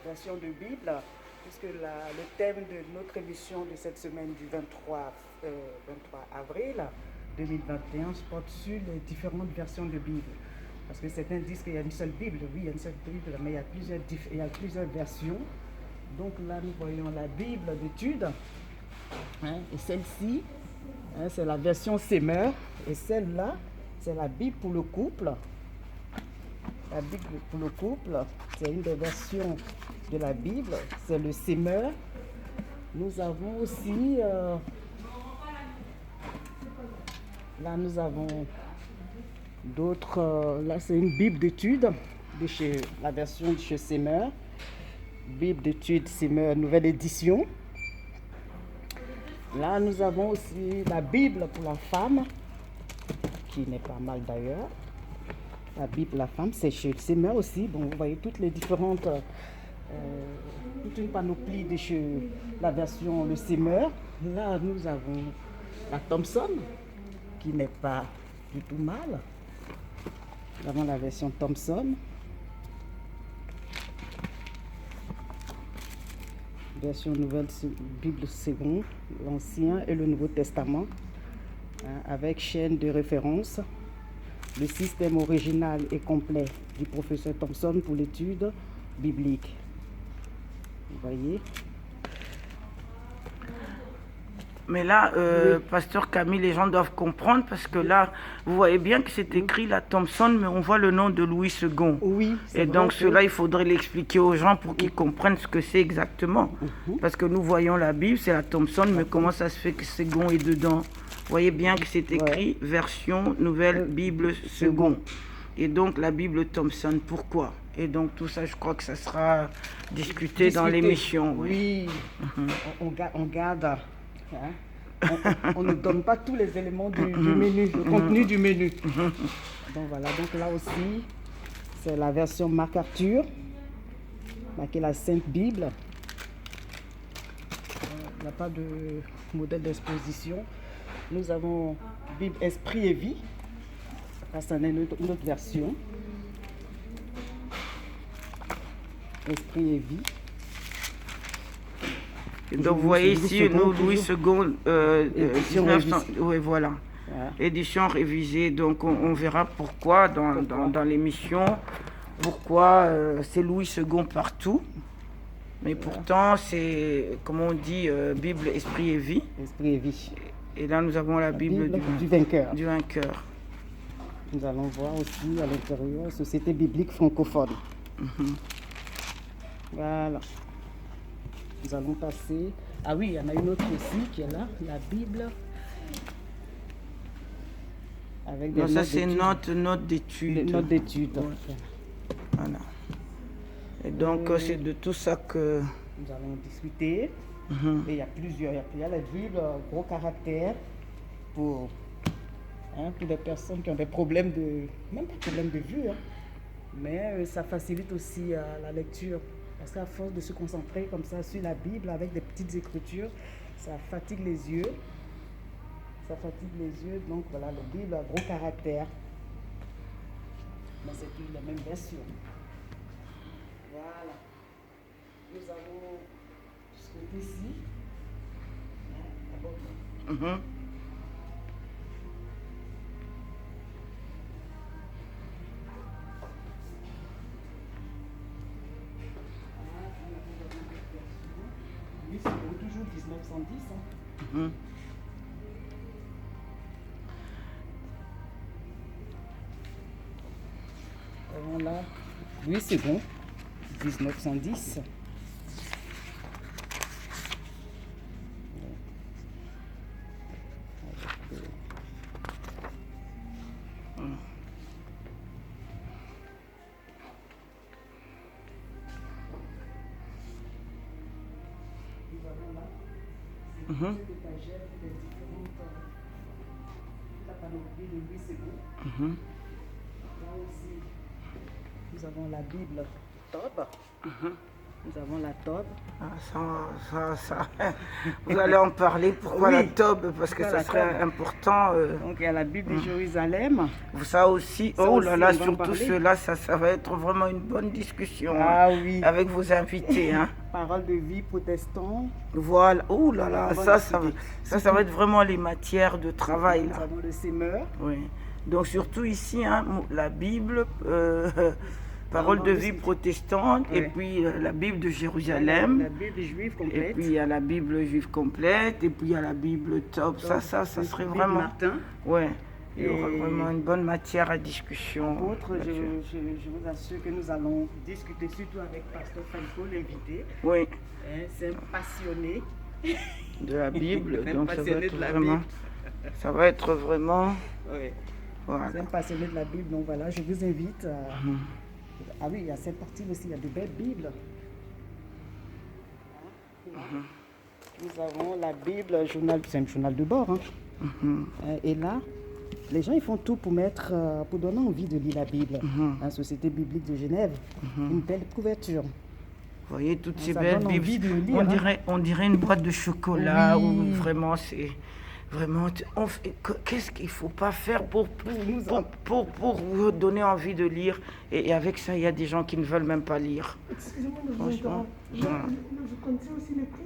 Version de Bible, puisque le thème de notre émission de cette semaine du 23 avril 2021 porte sur les différentes versions de Bible. Parce que certains disent qu'il y a une seule Bible. Oui, il y a une seule Bible, mais il y a plusieurs versions. Donc là, nous voyons la Bible d'études. Et celle-ci, c'est la version Semeur. Et celle-là, c'est la Bible pour le couple. La Bible pour le couple, c'est une des versions de la Bible, c'est le Semeur. Nous avons aussi, là nous avons d'autres, là c'est une Bible d'études, la version de chez Semeur. Bible d'études Semeur, nouvelle édition. Là nous avons aussi la Bible pour la femme, qui n'est pas mal d'ailleurs. La Bible, la femme, c'est chez Semeur aussi. Bon, vous voyez toutes les différentes, toute une panoplie de chez la version le Semeur. Là, nous avons la Thompson, qui n'est pas du tout mal. Nous avons la version Thompson. Version nouvelle Bible seconde, l'Ancien et le Nouveau Testament, avec chaîne de référence. Le système original et complet du professeur Thompson pour l'étude biblique. Vous voyez? Mais là, oui. Pasteur Camille, les gens doivent comprendre parce que là, vous voyez bien que c'est écrit la Thompson, mais on voit le nom de Louis II. Oui. Et donc cela, il faudrait l'expliquer aux gens pour qu'ils comprennent ce que c'est exactement. Parce que nous voyons la Bible, c'est la Thompson, mais comment ça se fait que Second est dedans? Vous voyez bien que c'est écrit version nouvelle Bible second. Et donc la Bible Thompson, pourquoi? Et donc tout ça, je crois que ça sera discuté dans l'émission. Oui, on garde. On ne donne pas tous les éléments du menu, le contenu du menu. Donc voilà, donc là aussi, c'est la version MacArthur, marquée la Sainte Bible. Il n'y a pas de modèle d'exposition. Nous avons Bible Esprit et Vie. Là, c'est une autre version. Esprit et Vie. Et donc vous voyez ici, nous, Louis II, 1900, oui, voilà. Édition révisée. Donc on verra pourquoi dans l'émission, pourquoi c'est Louis II partout. Mais pourtant, c'est, comme on dit, Bible, Esprit et Vie. Esprit et Vie. Et là, nous avons la Bible du vainqueur. Du vainqueur. Nous allons voir aussi à l'intérieur, Société biblique francophone. Voilà. Nous allons passer. Ah oui, il y en a une autre aussi qui est là, la Bible. Avec des notes c'est notes d'études. Notes d'études. Ouais. Voilà. Et donc, c'est de tout ça que nous allons discuter. Et il y a plusieurs. Il y a la Bible, gros caractère, pour les personnes qui ont des problèmes même pas de problèmes de vue, mais ça facilite aussi la lecture. Parce qu'à force de se concentrer comme ça sur la Bible avec des petites écritures, ça fatigue les yeux. Donc voilà, la Bible a gros caractère. Mais c'est toujours la même version. Voilà. Nous avons ce côté-ci. Oui, c'est toujours 1910. Voilà. Oui, c'est bon. 1910. Là aussi, nous avons la Bible Tob. Nous avons la Tobe. Vous allez en parler. Pourquoi Oui. la Tobe? Parce que Pourquoi ça la serait Tobe? important. Donc il y a la Bible de Jérusalem. Ça aussi, Ça oh aussi, là on là, va en surtout parler. cela, ça va être vraiment une bonne discussion Ah oui. avec vos invités. Hein. Parole de vie protestant. Voilà, oh là là, Bonne ça va être vraiment les matières de travail. Nous Là. avons le Semeur. Oui. Donc surtout ici, hein, la Bible, parole de vie protestante, et Ouais. puis la Bible de Jérusalem. La Bible juive Et complète. puis il y a la Bible juive complète, et puis il y a la Bible top. Ça serait Bible vraiment. Martin. Ouais, il y aura Et- vraiment une bonne matière à discussion. Autre, je là-dessus. vous assure que nous allons discuter surtout avec Pasteur Franco, l'invité. Oui, Hein, c'est un passionné. de la Bible. Un Donc ça va passionné être de la vraiment. Bible. Ça va être vraiment. Oui. Voilà. C'est un passionné de la Bible. Donc voilà, je vous invite à. Ah oui, il y a cette partie aussi, il y a de belles Bibles. Nous avons la Bible, c'est un journal de bord. Hein. Et là, les gens ils font tout pour mettre, pour donner envie de lire la Bible. La Société biblique de Genève, une belle couverture. Vous voyez toutes ces Ça belles donne envie Bibles. de lire, On dirait une boîte de chocolat Oui. où vraiment c'est. Vraiment, qu'est-ce qu'il ne faut pas faire pour vous donner envie de lire et avec ça, il y a des gens qui ne veulent même pas lire. Excusez-moi, mais Franchement, je connaissais aussi le prix.